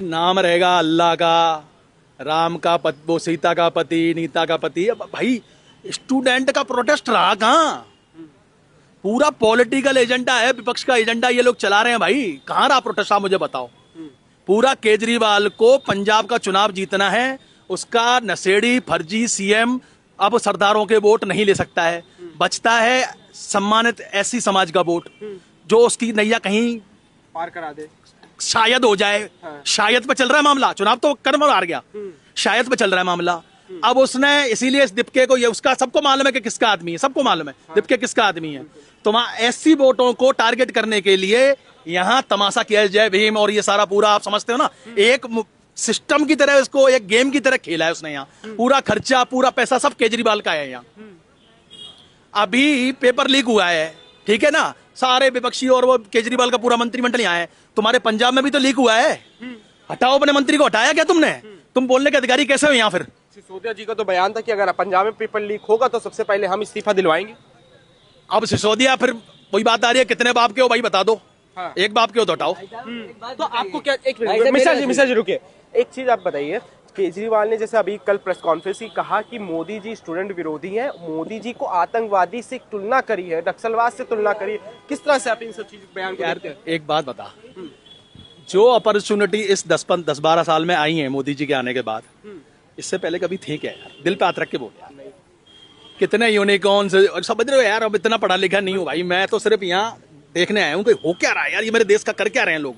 नाम रहेगा अल्लाह का, राम का पति, वो सीता का पति, नीता का पति। अब भाई स्टूडेंट का प्रोटेस्ट रहा कहाँ? पूरा पॉलिटिकल एजेंडा है, विपक्ष का एजेंडा ये लोग चला रहे हैं भाई। कहाँ रहा प्रोटेस्ट? आप मुझे बताओ। पूरा केजरीवाल को पंजाब का चुनाव जीतना है, उसका नशेड़ी फर्जी सीएम अब सरदारों के वोट नहीं ले सकता है। बचता है सम्मानित एससी समाज का वोट, जो उसकी नैया कहीं पार करा दे, शायद हो जाए। हाँ। शायद पे चल रहा है मामला, चुनाव तो कर्म हार गया, शायद पे चल रहा है मामला। अब उसने इसीलिए इस दीपके को, ये उसका सबको मालूम है कि किसका आदमी है, सबको मालूम है दीपके किसका आदमी है। तो वहां एससी वोटों को टारगेट करने के लिए यहाँ तमाशा किया, जय भीम और ये सारा पूरा आप समझते हो ना, एक सिस्टम की तरह, इसको एक गेम की तरह खेला है उसने। यहाँ पूरा खर्चा, पूरा पैसा सब केजरीवाल का है। यहाँ अभी पेपर लीक हुआ है, ठीक है ना, सारे विपक्षी और वो केजरीवाल का पूरा मंत्रिमंडल यहाँ है। तुम्हारे पंजाब में भी तो लीक हुआ है, हटाओ अपने मंत्री को। हटाया क्या तुमने? तुम बोलने के अधिकारी कैसे हो यहाँ? फिर सिसोदिया जी का तो बयान था कि अगर पंजाब में पेपर लीक होगा तो सबसे पहले हम इस्तीफा दिलवाएंगे। अब सिसोदिया, फिर वही बात आ रही है, कितने बाप के हो भाई बता दो। हाँ। एक बाप के हो तो हटाओ। तो आपको क्या, एक मिश्रा जी रुकिए, एक चीज आप बताइए। केजरीवाल ने जैसे अभी कल प्रेस कॉन्फ्रेंस ही कहा कि मोदी जी स्टूडेंट विरोधी हैं, मोदी जी को आतंकवादी से तुलना करी है, नक्सलवाद से तुलना करी है। किस तरह से आप इन सब चीज बयान करते हैं? एक बात बता, जो अपॉर्चुनिटी इस 10-12 साल में आई है मोदी जी के आने के बाद, इससे पहले कभी थी क्या यार? दिल पे हाथ रख के बोल यार। कितने यूनिकॉर्न से समझ रहे हो यार? अब इतना पढ़ा लिखा नहीं हूँ भाई मैं, तो सिर्फ यहाँ देखने आया हूँ कि हो क्या रहा है यार, ये मेरे देश का कर क्या रहे हैं लोग।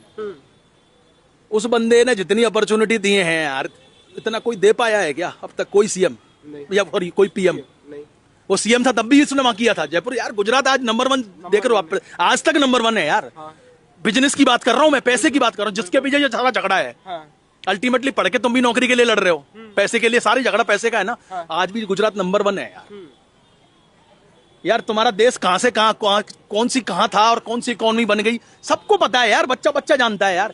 उस बंदे ने जितनी अपॉर्चुनिटी दिए हैं यार, इतना कोई दे पाया है क्या अब तक? कोई सीएम या कोई पीएम? वो सीएम था तब भी इसने वहां किया था जयपुर यार। गुजरात आज नंबर 1 देख रहे हो आप, आज तक नंबर 1 है यार। बिजनेस की बात कर रहा हूँ मैं, पैसे की बात कर रहा हूँ, जिसके पीछे ये सारा झगड़ा है। अल्टीमेटली पढ़ के तुम भी नौकरी के लिए लड़ रहे हो, पैसे के लिए। सारी झगड़ा पैसे का है ना। आज भी गुजरात नंबर 1 है यार। यार तुम्हारा देश कहां से कहां, कौन सी कहां था और कौन सी इकोनॉमी बन गई, सबको पता है यार। बच्चा बच्चा जानता है यार।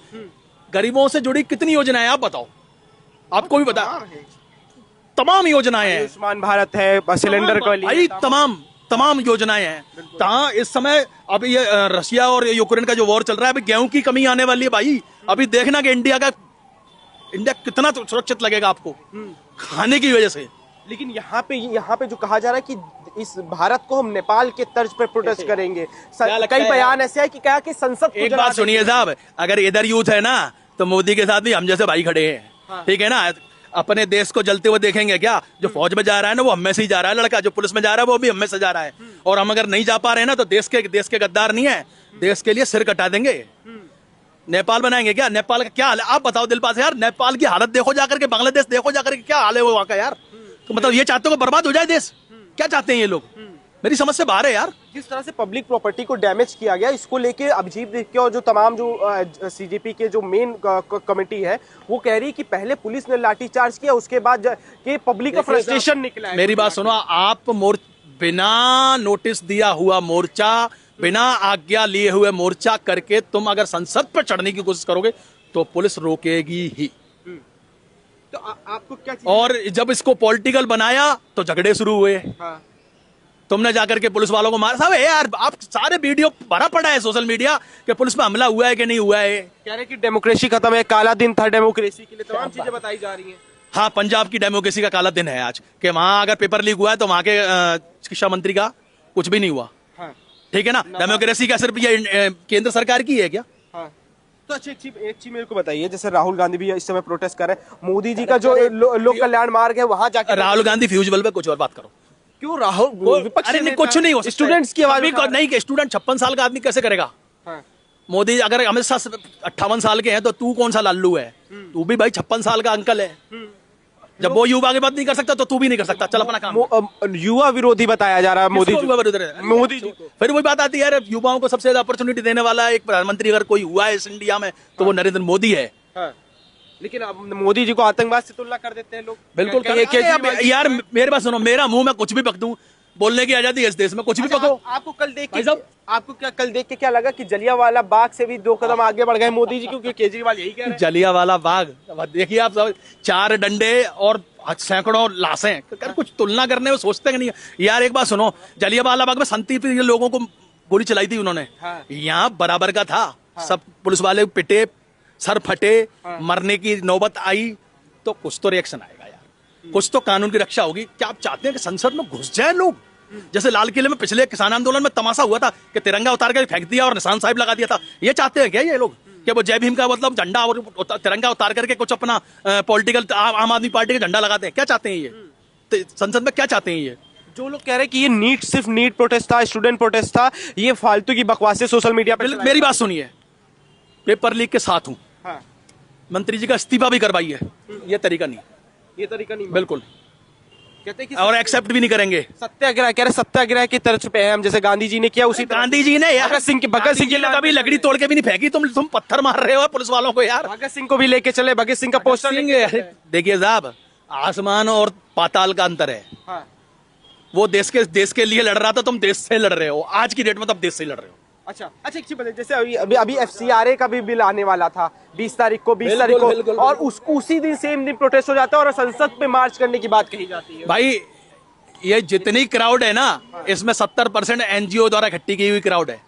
गरीबों से जुड़ी कितनी योजनाएं आप बताओ, आपको भी पता है। तमाम योजनाएं हैं, आयुष्मान भारत है, सिलेंडर का भाई तमाम योजनाएं हैं। कहाँ इस समय अभी ये रशिया और यूक्रेन का जो वॉर चल रहा है, अभी गेहूं की कमी आने वाली है भाई। अभी देखना कि इंडिया कितना सुरक्षित लगेगा आपको खाने की वजह से। लेकिन यहाँ पे जो कहा जा रहा है कि इस भारत को हम नेपाल के तर्ज पर प्रोटेस्ट करेंगे, कई बयान ऐसे है कि क्या कि संसद। एक बात सुनिए साहब, अगर इधर यूथ है ना तो मोदी के साथ भी हम जैसे भाई खड़े हैं, ठीक है ना। अपने देश को जलते हुए देखेंगे क्या? जो फौज में जा रहा है ना वो हम में से ही जा रहा है लड़का, जो पुलिस में जा रहा है वो भी हम में से जा रहा है। और हम अगर नहीं जा पा रहे हैं ना तो देश के गद्दार नहीं है, देश के लिए सिर कटा देंगे। नेपाल बनाएंगे क्या? नेपाल का क्या हाल है आप बताओ दिलपास यार। नेपाल की हालत देखो जाकर के, बांग्लादेश देखो जाकर के, क्या हाल है वो वहां का यार। तो मतलब ये चाहते हो कि बर्बाद हो जाए देश? क्या चाहते हैं ये लोग? मेरी समझ से बाहर है यार। जिस तरह से पब्लिक प्रॉपर्टी को डैमेज किया गया, इसको लेके अभिजीत देख के और जो तमाम जो सीजेपी के जो मेन कमेटी है वो कह रही है कि पहले पुलिस ने लाठीचार्ज किया, उसके बाद के पब्लिक का फ्रस्ट्रेशन निकला है। मेरी बात सुनो, आप बिना नोटिस दिया हुआ मोर्चा, बिना आज्ञा लिए हुए मोर्चा करके तुम अगर संसद पर चढ़ने की कोशिश करोगे तो पुलिस रोकेगी ही। तो आपको क्या और जब इसको पॉलिटिकल बनाया तो झगड़े शुरू हुए। हाँ। तुमने जाकर के पुलिस वालों को मारा। साहब यार आप सारे वीडियो भरा पड़ा है सोशल मीडिया कि पुलिस में हमला हुआ है कि नहीं हुआ है। कह रहे कि डेमोक्रेसी खत्म है, काला दिन था डेमोक्रेसी के लिए, तमाम चीजें बताई जा रही हैं। हाँ, पंजाब की डेमोक्रेसी का काला दिन है आज, कि वहां अगर पेपर लीक हुआ है तो वहां के शिक्षा मंत्री का कुछ भी नहीं हुआ। हाँ। ठीक है ना। डेमोक्रेसी का सिर्फ ये केंद्र सरकार की है क्या? हाँ। तो अच्छा एक चीज मेरे को बताइए, जैसे राहुल गांधी भी इस समय प्रोटेस्ट कर रहे हैं, मोदी जी का जो लोक कल्याण मार्ग है वहां जाकर राहुल गांधी फ्यूजिबल पे कुछ और बात करो। क्यों राहुल? अरे नहीं, कुछ नहीं हो, स्टूडेंट्स की आवाज नहीं, स्टूडेंट 56 साल का आदमी कैसे करेगा? हाँ। मोदी अगर अमित शाह 58 साल के हैं तो तू कौन सा लालू है? तू भी भाई 56 साल का अंकल है। जब वो युवा की बात नहीं कर सकता तो तू भी नहीं कर सकता। चल अपना काम। युवा विरोधी बताया जा रहा है मोदी जी। फिर वही बात आती है, यार युवाओं को सबसे ज्यादा अपॉर्चुनिटी देने वाला एक प्रधानमंत्री अगर कोई हुआ है इस इंडिया में तो वो नरेंद्र मोदी है। लेकिन अब मोदी जी को आतंकवाद से तुलना कर देते हैं लोग। बिल्कुल यार, मेरे पास सुनो, मेरा मुंह में कुछ भी पक दूं, बोलने की आजादी है इस देश में, कुछ भी पको। आपको कल देख के क्या लगा कि जलियांवाला बाग से भी 2 कदम आगे बढ़ गए मोदी जी, क्योंकि केजरीवाल यही कह रहे हैं। जलियांवाला बाग देखिए आप सब, 4 डंडे और सैकड़ों लाशें, कुछ तुलना करने में सोचते नहीं यार। एक बात सुनो, जलियांवाला बाग में शांतिप्रिय लोगों को गोली चलाई थी उन्होंने। यहाँ बराबर का था। सब पुलिस वाले पिटे, सर फटे, मरने की नौबत आई, तो कुछ तो रिएक्शन आएगा यार, कुछ तो कानून की रक्षा होगी। क्या आप चाहते हैं कि संसद में घुस जाए लोग? जैसे लाल किले में पिछले किसान आंदोलन में तमाशा हुआ था कि तिरंगा उतार कर फेंक दिया और निशान साहिब लगा दिया था, ये चाहते हैं क्या ये लोग कि वो जय भीम का मतलब झंडा और तिरंगा उतार करके कुछ अपना पॉलिटिकल आम आदमी पार्टी का झंडा लगाते हैं? क्या चाहते हैं ये? तो संसद में क्या चाहते हैं ये? जो लोग कह रहे हैं कि ये नीट सिर्फ नीट प्रोटेस्ट था, स्टूडेंट प्रोटेस्ट था, ये फालतू की बकवासें सोशल मीडिया पे मेरी बात सुनिए, पेपर लीक के साथ हूं, हाँ। मंत्री जी का इस्तीफा भी करवाइए, ये तरीका नहीं, ये तरीका नहीं, बिल्कुल, कहते हैं कि और एक्सेप्ट भी नहीं करेंगे। सत्याग्रह कह रहे, सत्याग्रह की तरफ पे है हम, जैसे गांधी जी ने किया उसी तरह। गांधी जी ने यार, भगत सिंह के ने कभी लकड़ी तोड़ के भी नहीं फेंकी, तुम पत्थर मार रहे हो पुलिस वालों को यार। भगत सिंह को भी लेके चले, भगत सिंह का पोस्टर। देखिए साहब, आसमान और पाताल का अंतर है। हाँ। वो देश के लिए लड़ रहा था, तुम देश से लड़ रहे हो आज की डेट में, तो देश से लड़ रहे हो। अच्छा, एक चीज बताइए, जैसे अभी FCRA का भी बिल आने वाला था 20 तारीख को, और उसी दिन सेम दिन प्रोटेस्ट हो जाता है और संसद पे मार्च करने की बात कही जाती है। भाई ये जितनी क्राउड है ना, इसमें 70% NGO द्वारा इकट्ठी की हुई क्राउड है,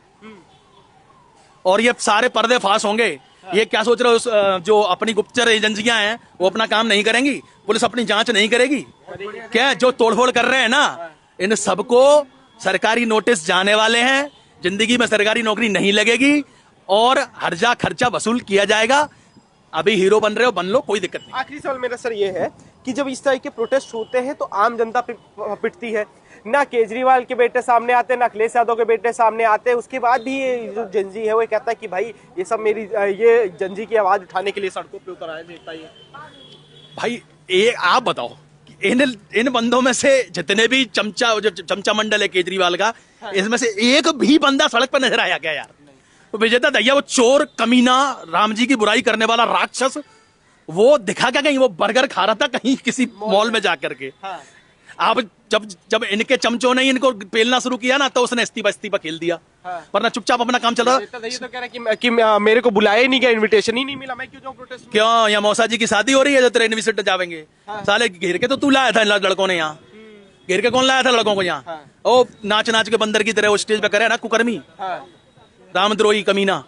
और ये सारे पर्दे फाश होंगे। ये क्या सोच रहे हो, जो अपनी गुप्तचर एजेंसियां हैं वो अपना काम नहीं करेंगी, पुलिस अपनी जांच नहीं करेगी क्या? जो तोड़फोड़ कर रहे हैं ना, इन सबको सरकारी नोटिस जाने वाले हैं, जिंदगी में सरकारी नौकरी नहीं लगेगी और हर्जा खर्चा वसूल किया जाएगा। अभी हीरो बन रहे हो, बन लो, कोई दिक्कत नहीं। आखिरी सवाल मेरा सर ये है कि जब इस तरह के प्रोटेस्ट होते हैं तो आम जनता पिटती है, ना केजरीवाल के बेटे सामने आते, ना अखिलेश यादव के बेटे सामने आते, उसके बाद भी ये जो जनजी है वो कहता है कि भाई ये सब मेरी ये जनजी की आवाज उठाने के लिए सड़कों पे उतर आए देता है। भाई आप बताओ, इन बंदों में से जितने भी चमचा मंडल है केजरीवाल का, इसमें से एक भी बंदा सड़क पर नजर आया क्या यार? तो विजेता दहिया, वो चोर कमीना, राम जी की बुराई करने वाला राक्षस, वो दिखा क्या कहीं? वो बर्गर खा रहा था कहीं किसी मॉल में जाकर के। हाँ। आप जब इनके चमचों ने इनको पेलना शुरू किया ना, तो उसने इस्तीफा खेल दिया। हाँ। वरना चुपचाप अपना काम चल रहा। तो कह रहा है कि मेरे को बुलाया ही नहीं गया, इनविटेशन ही नहीं मिला, मैं क्यों जाऊं प्रोटेस्ट में? क्यों? यहाँ मौसा जी की शादी हो रही है जो तेरे इनविटेशन जावेंगे? साले घेर के तो तू लाया था लड़कों ने, यहाँ घेर के कौन लाया था लड़कों को यहाँ? ओ नाच के बंदर की तरह वो स्टेज पे करे ना, कुकर्मी रामद्रोही कमीना,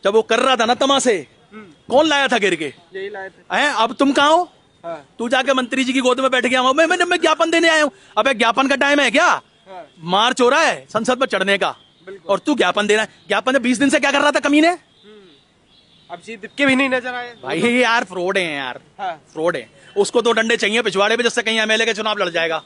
जब वो कर रहा था ना तमाशे, कौन लाया था घेर के? यही लाए थे। अब तुम कहाँ हो? तू जाके मंत्री जी की गोद में बैठ गया, मैं ज्ञापन देने आया हूँ। अबे ज्ञापन का टाइम है क्या? मार्च हो रहा है संसद में चढ़ने का, और तू ज्ञापन देना है? ज्ञापन 20 दिन से क्या कर रहा था कमीने? अब जी दिक्के भी नहीं नजर आए भाई। यार फ्रॉड है यार, फ्रॉड है। उसको 2 डंडे चाहिए पिछवाड़े पे, जिससे कहीं MLA के चुनाव लड़ जाएगा।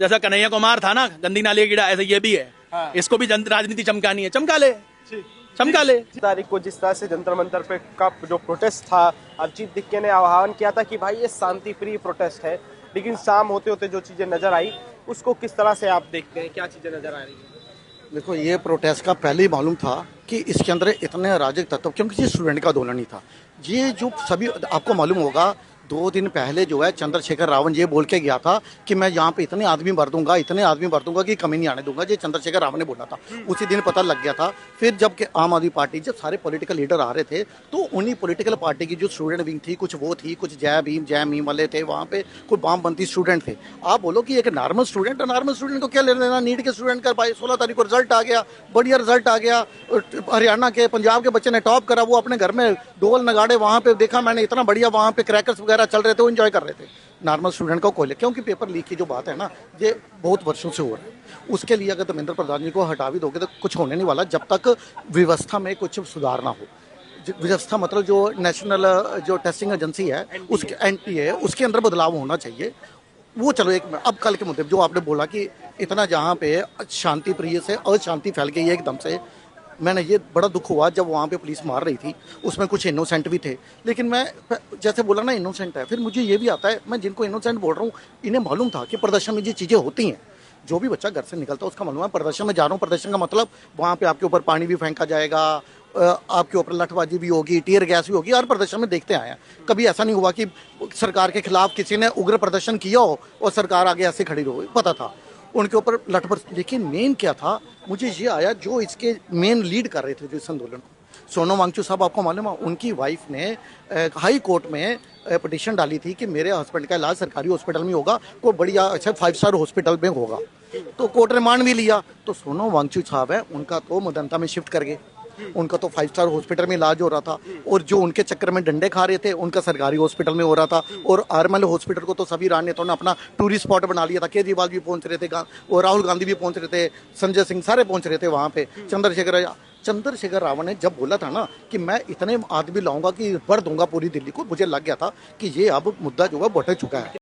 जैसा कन्हैया कुमार था ना, गंदी नाली का कीड़ा, ऐसे ये भी है। इसको भी राजनीति चमकानी है, चमका ले। तारीख को जिस तरह से जंतर मंतर पे का जो प्रोटेस्ट था, अभिजीत दिक्के ने आह्वान किया था कि भाई ये शांति प्रिय प्रोटेस्ट है, लेकिन शाम होते होते जो चीजें नजर आई, उसको किस तरह से आप देखते हैं? क्या चीजें नजर आ रही है? देखो, ये प्रोटेस्ट का पहले ही मालूम था कि इसके अंदर इतने अराजक तत्व, क्योंकि ये स्टूडेंट का आंदोलन ही था। ये जो सभी आपको मालूम होगा, 2 दिन पहले जो है चंद्रशेखर रावण ये बोल के गया था कि मैं यहाँ पे इतने आदमी भर दूंगा कि कमी नहीं आने दूंगा। ये चंद्रशेखर रावण ने बोला था, उसी दिन पता लग गया था। फिर जब के आम आदमी पार्टी, जब सारे पॉलिटिकल लीडर आ रहे थे, तो उन्हीं पॉलिटिकल पार्टी की जो स्टूडेंट विंग थी, कुछ वो थी, कुछ जय मीम वाले थे, वहाँ पे कुछ वामपंथी स्टूडेंट थे। आप बोलो कि एक नॉर्मल स्टूडेंट को क्या लेना देना? नीट के स्टूडेंट का भाई 16 तारीख को रिजल्ट आ गया, बढ़िया रिजल्ट आ गया, हरियाणा के, पंजाब के बच्चे ने टॉप करा, वो अपने घर में ढोल नगाड़े वहाँ पे देखा मैंने, इतना बढ़िया वहाँ पे क्रैकर्स वगैरह चल रहे थे, वो एंजॉय कर रहे थे। नॉर्मल स्टूडेंट को कोई, क्योंकि पेपर लीक की जो बात है ना, ये बहुत वर्षों से हो रहा है। उसके लिए अगर धर्मेंद्र प्रधान जी को हटा भी दोगे तो कुछ होने नहीं वाला, जब तक व्यवस्था में कुछ सुधार ना हो। व्यवस्था मतलब जो नेशनल जो टेस्टिंग एजेंसी है, उसके NTA, उसके अंदर बदलाव होना चाहिए। वो चलो एक, अब कल के मुद्दे जो आपने बोला कि इतना जहाँ पे शांति प्रिय से अशांति फैल गई है एकदम से, मैंने ये बड़ा दुख हुआ जब वहाँ पे पुलिस मार रही थी। उसमें कुछ इनोसेंट भी थे, लेकिन मैं जैसे बोला ना इनोसेंट है, फिर मुझे ये भी आता है, मैं जिनको इनोसेंट बोल रहा हूँ, इन्हें मालूम था कि प्रदर्शन में ये चीज़ें होती हैं। जो भी बच्चा घर से निकलता है उसका मालूम है प्रदर्शन में जा रहा हूँ, प्रदर्शन का मतलब वहाँ पे आपके ऊपर पानी भी फेंका जाएगा, आपके ऊपर लठबाजी भी होगी, टीयर गैस भी होगी। हर प्रदर्शन में देखते आए हैं, कभी ऐसा नहीं हुआ कि सरकार के खिलाफ किसी ने उग्र प्रदर्शन किया हो और सरकार आगे ऐसे खड़ी रहो। पता था उनके ऊपर लठबर, लेकिन मेन क्या था, मुझे ये आया जो इसके मेन लीड कर रहे थे जो इस आंदोलन को, सोनम वांगचुक साहब, आपको मालूम है उनकी वाइफ ने हाई कोर्ट में पिटीशन डाली थी कि मेरे हस्बैंड का इलाज सरकारी हॉस्पिटल में होगा, कोई बढ़िया अच्छा 5 स्टार हॉस्पिटल में होगा। तो कोर्ट ने मान भी लिया। तो सोनम वांगचुक साहब है, उनका तो मदनता में शिफ्ट कर गए। उनका तो 5 स्टार हॉस्पिटल में इलाज हो रहा था, और जो उनके चक्कर में डंडे खा रहे थे उनका सरकारी हॉस्पिटल में हो रहा था। और आरएमएल हॉस्पिटल को तो सभी राजनेताओं ने अपना टूरिस्ट स्पॉट बना लिया था। केजरीवाल भी पहुंच रहे थे और राहुल गांधी भी पहुंच रहे थे, संजय सिंह सारे पहुंच रहे थे वहां पे। चंद्रशेखर रावण ने जब बोला था ना कि मैं इतने आदमी लाऊंगा कि भर दूंगा पूरी दिल्ली को, मुझे लग गया था कि ये अब मुद्दा जो है भटक चुका है।